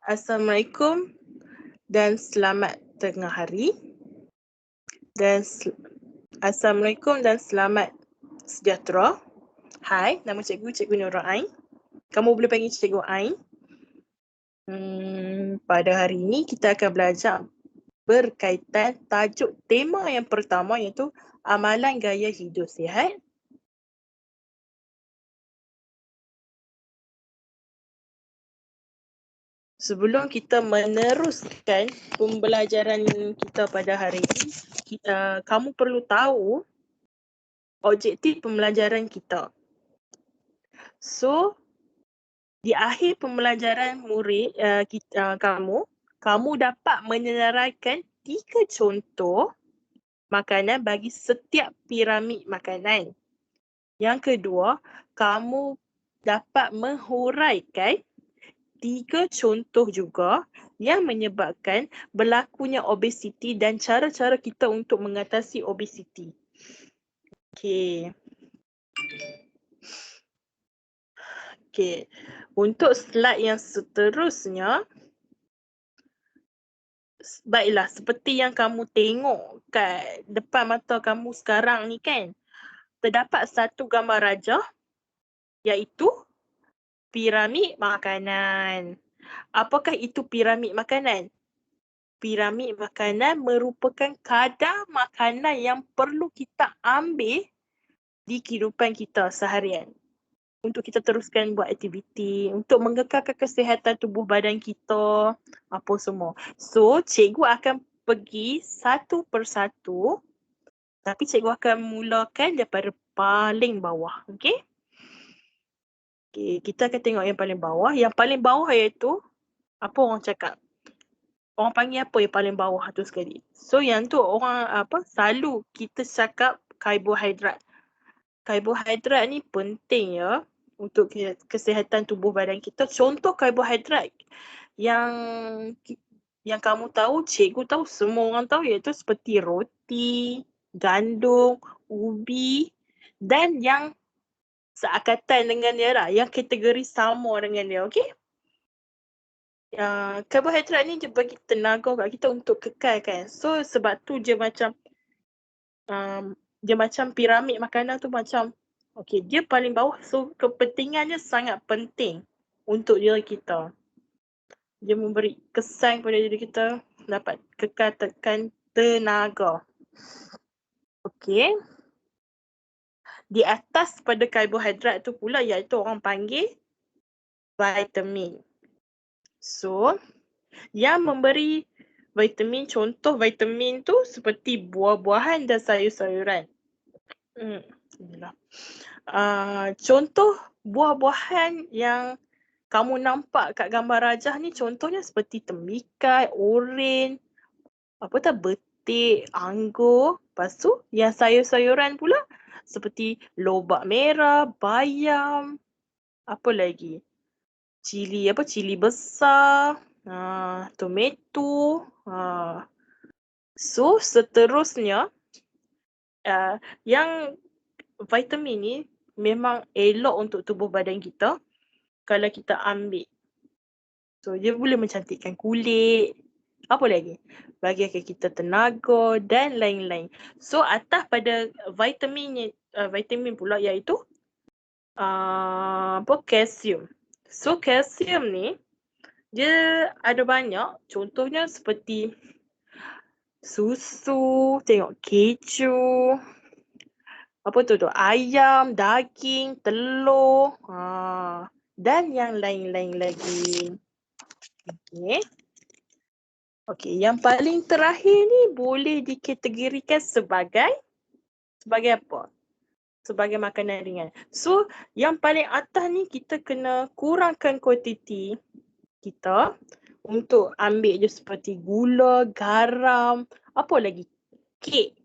Assalamualaikum dan selamat tengah hari. Assalamualaikum dan selamat sejahtera. Hai, nama Cikgu Nurul Ain. Kamu boleh panggil Cikgu Ain. Pada hari ini kita akan belajar berkaitan tajuk tema yang pertama iaitu amalan gaya hidup sihat. Sebelum kita meneruskan pembelajaran kita pada hari ini, kamu perlu tahu objektif pembelajaran kita. So, di akhir pembelajaran kamu dapat menyelarakan 3 contoh makanan bagi setiap piramid makanan. Yang kedua, kamu dapat menghuraikan 3 contoh juga yang menyebabkan berlakunya obesiti dan cara-cara kita untuk mengatasi obesiti. Okey. Untuk slide yang seterusnya, baiklah, seperti yang kamu tengok kat depan mata kamu sekarang ni kan, terdapat satu gambar rajah iaitu piramid makanan. Apakah itu piramid makanan? Piramid makanan merupakan kadar makanan yang perlu kita ambil di kehidupan kita seharian. Untuk kita teruskan buat aktiviti, untuk mengekalkan kesihatan tubuh badan kita, apa semua. So, cikgu akan pergi satu persatu, tapi cikgu akan mulakan daripada paling bawah. Okey, kita akan tengok yang paling bawah. Yang paling bawah iaitu, apa orang cakap? Orang panggil apa yang paling bawah tu sekali? So, yang tu orang selalu kita cakap karbohidrat. Karbohidrat ni penting ya untuk kesihatan tubuh badan kita. Contoh karbohidrat yang kamu tahu, cikgu tahu, semua orang tahu iaitu seperti roti, gandum, ubi dan yang seakatan dengan dia lah, yang kategori sama dengan dia, okey? Karbohidrat ni dia bagi tenaga kat kita untuk kekal kan. So sebab tu dia macam piramid makanan tu macam dia paling bawah. So kepentingannya sangat penting untuk diri kita. Dia memberi kesan kepada diri kita dapat kekalkan tenaga. Okey. Di atas pada karbohidrat tu pula iaitu orang panggil vitamin. So, yang memberi vitamin, contoh vitamin tu seperti buah-buahan dan sayur-sayuran. Contoh buah-buahan yang kamu nampak kat gambar rajah ni contohnya seperti temikai, oren, betik, anggur. Lepas tu yang sayur-sayuran pula seperti lobak merah, bayam, apa lagi? Cili besar, tomato. So seterusnya, yang vitamin ni memang elok untuk tubuh badan kita kalau kita ambil. So dia boleh mencantikkan kulit, apa lagi? Bagikan kita tenaga dan lain-lain. So atas pada vitamin pula iaitu kalsium. So kalsium ni dia ada banyak, contohnya seperti susu, tengok keju, ayam, daging, telur, dan yang lain-lain lagi. Okey, yang paling terakhir ni boleh dikategorikan sebagai apa? Sebagai makanan ringan. So, yang paling atas ni kita kena kurangkan kuantiti kita untuk ambil je seperti gula, garam, apa lagi? Kek.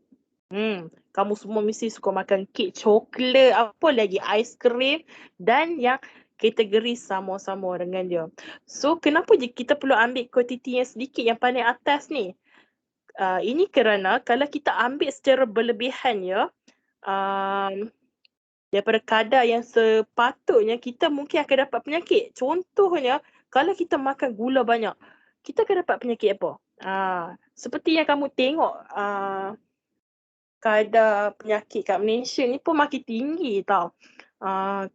Kamu semua mesti suka makan kek, coklat, apa lagi? Aiskrim dan yang kategori sama-sama dengan dia. So, kenapa je kita perlu ambil kuantiti yang sedikit yang paling atas ni? Ini kerana kalau kita ambil secara berlebihan ya, daripada kadar yang sepatutnya, kita mungkin akan dapat penyakit. Contohnya, Kalau kita makan gula banyak, kita akan dapat penyakit apa? Seperti yang kamu tengok, kadar penyakit kat Malaysia ni pun makin tinggi tau.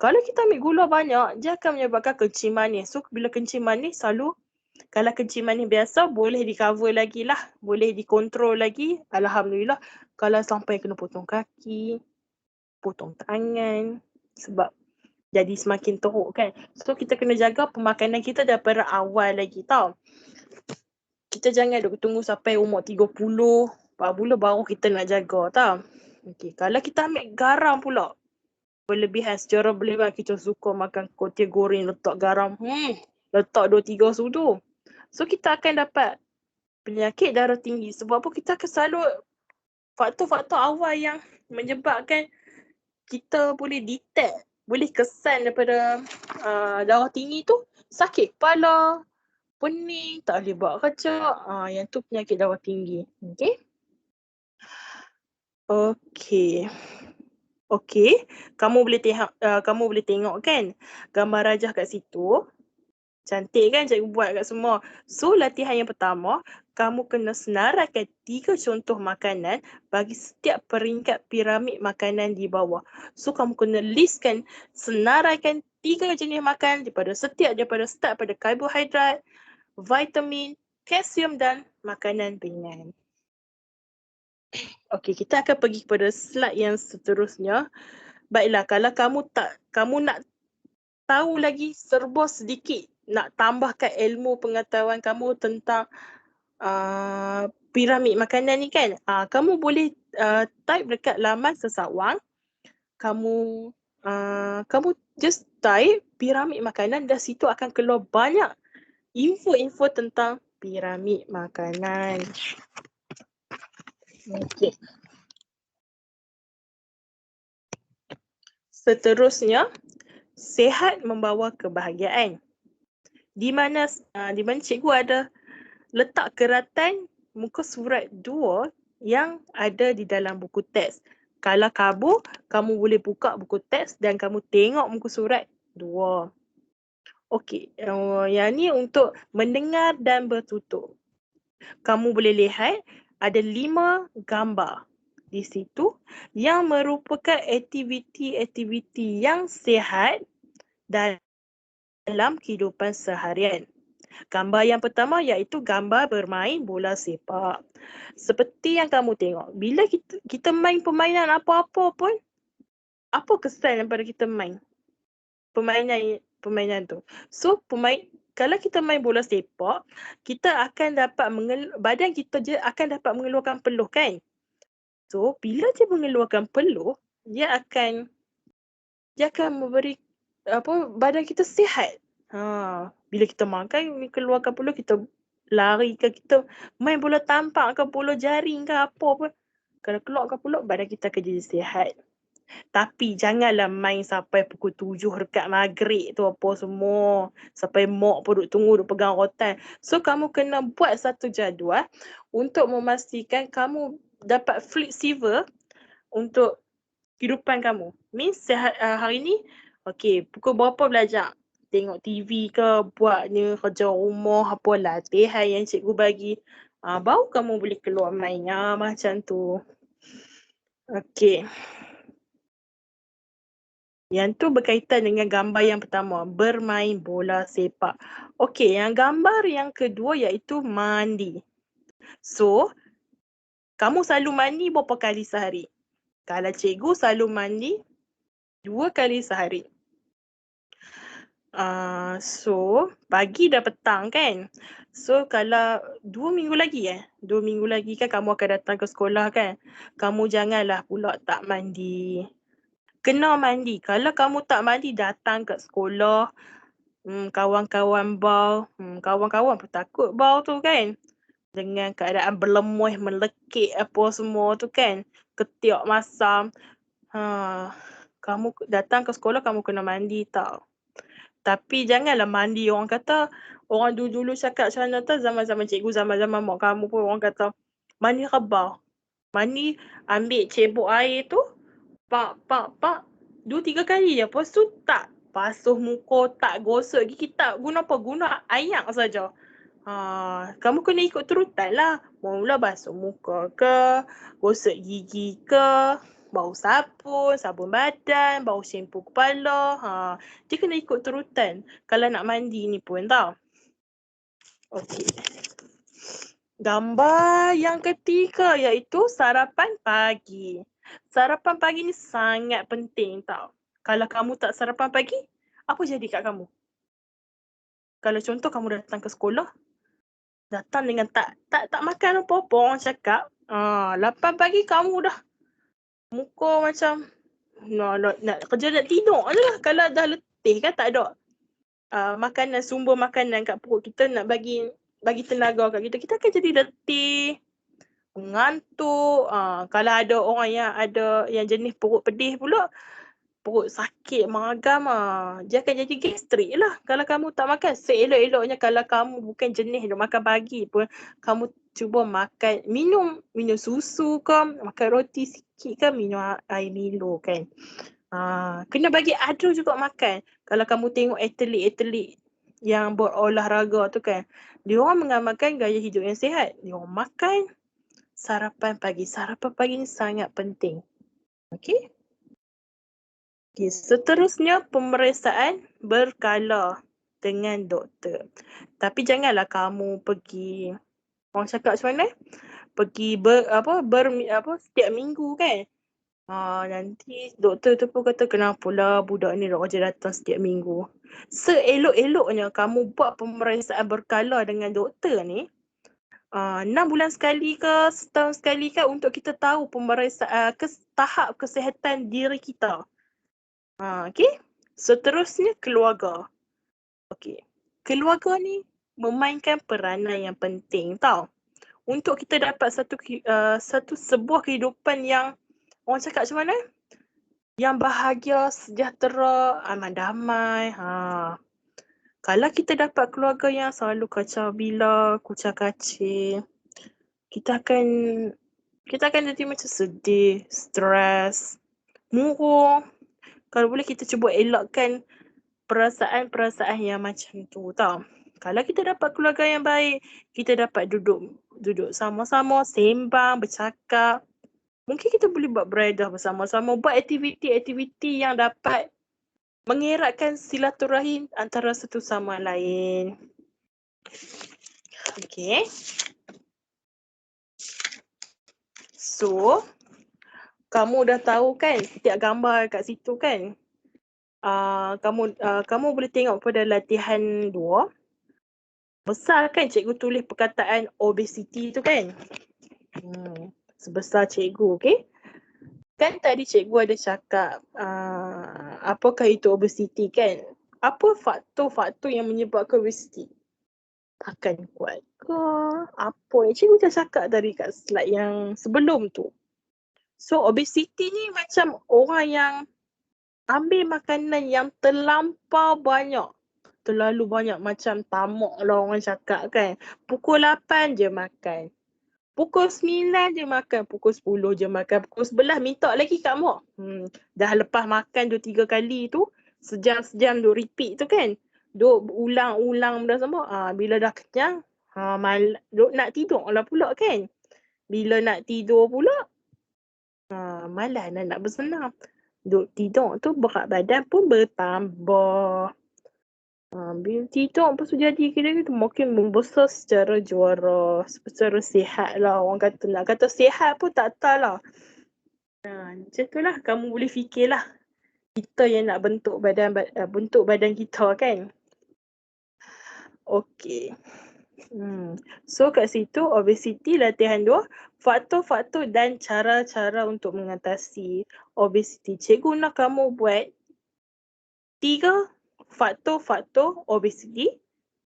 Kalau kita ambil gula banyak, dia akan menyebabkan kencing manis. So bila kencing manis selalu, kalau kencing manis biasa boleh di cover lagi lah, boleh dikontrol lagi. Alhamdulillah. Kalau sampai kena potong kaki, potong tangan, sebab jadi semakin teruk kan. So kita kena jaga pemakanan kita daripada awal lagi tau. Kita jangan duk tunggu sampai umur 30, 40 baru kita nak jaga tau. Okay, kalau kita ambil garam pula, berlebihan secara berlebihan, kita suka makan kuih goreng letak garam, letak 2-3 sudu. So kita akan dapat penyakit darah tinggi. Sebab apa? Kita akan selalu faktor-faktor awal yang menyebabkan kita boleh detect, boleh kesan daripada darah tinggi tu, sakit kepala, pening, tak boleh buat kerja. Yang tu penyakit darah tinggi. Okey. Kamu boleh tengok kan gambar rajah kat situ. Cantik kan cikgu buat kat semua. So latihan yang pertama, kamu kena senaraikan 3 contoh makanan bagi setiap peringkat piramid makanan di bawah. So kamu kena listkan, senaraikan 3 jenis makanan daripada start pada karbohidrat, vitamin, kalsium dan makanan ringan. Okey, kita akan pergi kepada slide yang seterusnya. Baiklah, kalau kamu nak tahu lagi serba sedikit, nak tambahkan ilmu pengetahuan kamu tentang piramid makanan ni kan, kamu boleh type dekat laman Sesawang. Kamu just type piramid makanan dan situ akan keluar banyak info-info tentang piramid makanan. Okey. Seterusnya, sihat membawa kebahagiaan. Di mana cikgu ada letak keratan muka surat 2 yang ada di dalam buku teks. Kalau kabur, kamu boleh buka buku teks dan kamu tengok muka surat 2. Okey, yang ni untuk mendengar dan bertutur. Kamu boleh lihat ada 5 gambar di situ yang merupakan aktiviti-aktiviti yang sihat dalam kehidupan seharian. Gambar yang pertama iaitu gambar bermain bola sepak. Seperti yang kamu tengok, bila kita main permainan apa-apa pun, apa kesan daripada kita main permainan tu? So kalau kita main bola sepak, kita akan dapat badan kita je akan dapat mengeluarkan peluh kan? So bila dia mengeluarkan peluh, dia akan memberi badan kita sihat. Bila kita makan, keluarkan peluh, kita lari ke, kita main bola tampak ke, bola jaring ke apa pun. Kalau keluarkan peluh, badan kita akan jadi sihat. Tapi janganlah main sampai pukul 7 dekat maghrib tu apa semua. Sampai mak pun duk tunggu, duk pegang rotan. So kamu kena buat satu jadual untuk memastikan kamu dapat fleksibel untuk kehidupan kamu. Means hari ni, pukul berapa belajar? Tengok TV ke, buatnya kerja rumah, apa latihan yang cikgu bagi. Baru kamu boleh keluar main. Macam tu. Okey. Yang tu berkaitan dengan gambar yang pertama, bermain bola sepak. Okey, yang gambar yang kedua iaitu mandi. So, kamu selalu mandi berapa kali sehari? Kalau cikgu selalu mandi 2 kali sehari. So, pagi dan petang kan? So, kalau 2 minggu lagi 2 minggu lagi kan kamu akan datang ke sekolah kan? Kamu janganlah pula tak mandi. Kena mandi. Kalau kamu tak mandi, datang ke sekolah, kawan-kawan bau, kawan-kawan pun takut bau tu kan? Dengan keadaan berlemuh, melekit apa semua tu kan? Ketiak masam. Kamu datang ke sekolah, kamu kena mandi tau. Tapi janganlah mandi, orang kata, orang dulu-dulu cakap macam mana tu, zaman-zaman cikgu, zaman-zaman mak kamu pun orang kata, mandi rebah. Mandi, ambil cebok air tu, pak, 2-3 kali je. Lepas tu tak basuh muka, tak gosok gigi, tak guna apa, guna air saja. Kamu kena ikut turutan lah. Mula basuh muka ke, gosok gigi ke, bau sabun, sabun badan, bau shampoo kepala. Dia kena ikut turutan kalau nak mandi ni pun tau. Okey. Gambar yang ketiga iaitu sarapan pagi. Sarapan pagi ni sangat penting tau. Kalau kamu tak sarapan pagi, apa jadi kat kamu? Kalau contoh kamu datang ke sekolah, datang dengan tak makan apa-apa, orang cakap, 8 pagi kamu dah muka macam nak kerja nak tidur je lah. Kalau dah letih kan tak ada makanan, sumber makanan kat perut kita nak bagi tenaga kat kita, kita akan jadi letih, mengantuk. Kalau ada orang yang jenis perut pedih pula, perut sakit, mengagam, dia akan jadi gastrik lah. Kalau kamu tak makan, seelok-eloknya kalau kamu bukan jenis nak makan pagi pun, kamu cuba makan, minum susu ke, makan roti sikit ke, minum air Milo kan. Kena bagi ada juga makan. Kalau kamu tengok atlet-atlet yang berolahraga tu kan, dia orang mengamalkan gaya hidup yang sihat. Dia orang makan sarapan pagi. Sarapan pagi ni sangat penting. Okey. Okay, seterusnya pemeriksaan berkala dengan doktor. Tapi janganlah kamu pergi, orang cakap macam mana? Pergi setiap minggu kan. Nanti doktor tu pun kata kenapalah budak ni rajin datang setiap minggu. Seelok-eloknya kamu buat pemeriksaan berkala dengan doktor ni 6 bulan sekali ke, setahun sekali ke, untuk kita tahu pemeriksaan tahap kesihatan diri kita. Okey. Seterusnya keluarga. Okey. Keluarga ni memainkan peranan yang penting tau. Untuk kita dapat sebuah kehidupan yang orang cakap macam mana? Yang bahagia, sejahtera, aman damai. Kalau kita dapat keluarga yang selalu kacau bila, kucak kacir, kita akan jadi macam sedih, stres, murung. Kalau boleh kita cuba elakkan perasaan-perasaan yang macam tu tau. Kalau kita dapat keluarga yang baik, kita dapat duduk sama-sama, sembang, bercakap. Mungkin kita boleh buat beredah bersama-sama, buat aktiviti-aktiviti yang dapat mengeratkan silaturahim antara satu sama lain. Okey. So, kamu dah tahu kan setiap gambar kat situ kan? Kamu boleh tengok pada latihan 2. Besar kan cikgu tulis perkataan obesity tu kan? Sebesar cikgu, okey? Kan tadi cikgu ada cakap apakah itu obesity kan? Apa faktor-faktor yang menyebabkan obesity? Makan kuat ke? Apa yang cikgu dah cakap tadi kat slide yang sebelum tu. So obesity ni macam orang yang ambil makanan yang terlampau banyak. Terlalu banyak, macam tamak lah orang cakap kan. Pukul 8 je makan. Pukul 9 je makan, pukul 10 je makan, pukul 11 minta lagi kat mak. Dah lepas makan 2-3 kali tu, sejam-sejam duk repeat tu kan. Duk ulang-ulang benda semua. Bila dah kenyang, duk nak tidur lah pula kan. Bila nak tidur pula, malas nak bersenam. Duk tidur tu berat badan pun bertambah. Bila tidur lepas tu jadi kita makin membesar secara juara, secara sihat lah. Orang kata, nak kata sihat pun tak tahu lah. Macam tu lah, kamu boleh fikirlah. Kita yang nak bentuk badan kita kan. Okey. So kat situ obesity latihan 2, faktor-faktor dan cara-cara untuk mengatasi obesity. Cikgu nak kamu buat 3 faktor-faktor obesity,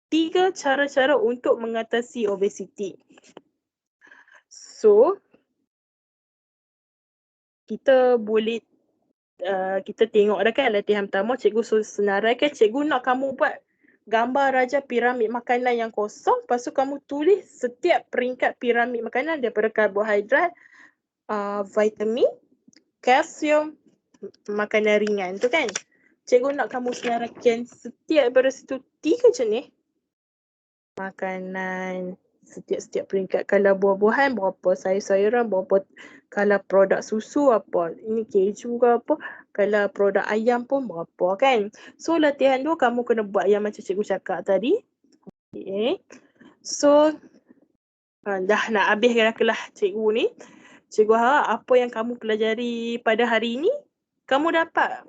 3 cara-cara untuk mengatasi obesity. So, kita boleh kita tengok dah kan latihan pertama, cikgu senaraikan, cikgu nak kamu buat gambar raja piramid makanan yang kosong, lepas tu kamu tulis setiap peringkat piramid makanan daripada karbohidrat, vitamin, kalsium, makanan ringan tu kan. cikgu nak kamu senaraikan setiap daripada situ 3 jenis makanan, setiap peringkat. Kalau buah-buahan berapa, sayur-sayuran berapa, kalau produk susu apa, ini keju ke apa, kalau produk ayam pun berapa kan. So latihan tu kamu kena buat yang macam cikgu cakap tadi. Okay. So dah nak habis dah kelas cikgu ni. Cikgu harap apa yang kamu pelajari pada hari ini, kamu dapat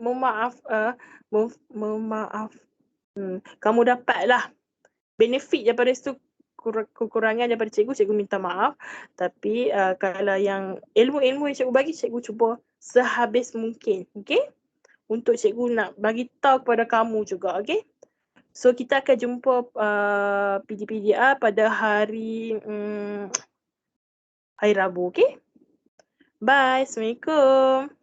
kamu dapatlah benefit daripada situ, kekurangan daripada cikgu minta maaf. Tapi kalau yang ilmu-ilmu yang cikgu bagi, cikgu cuba sehabis mungkin, okay? Untuk cikgu nak bagi tahu kepada kamu juga, okay? So kita akan jumpa PDPDR pada hari Rabu, okay? Bye, Assalamualaikum.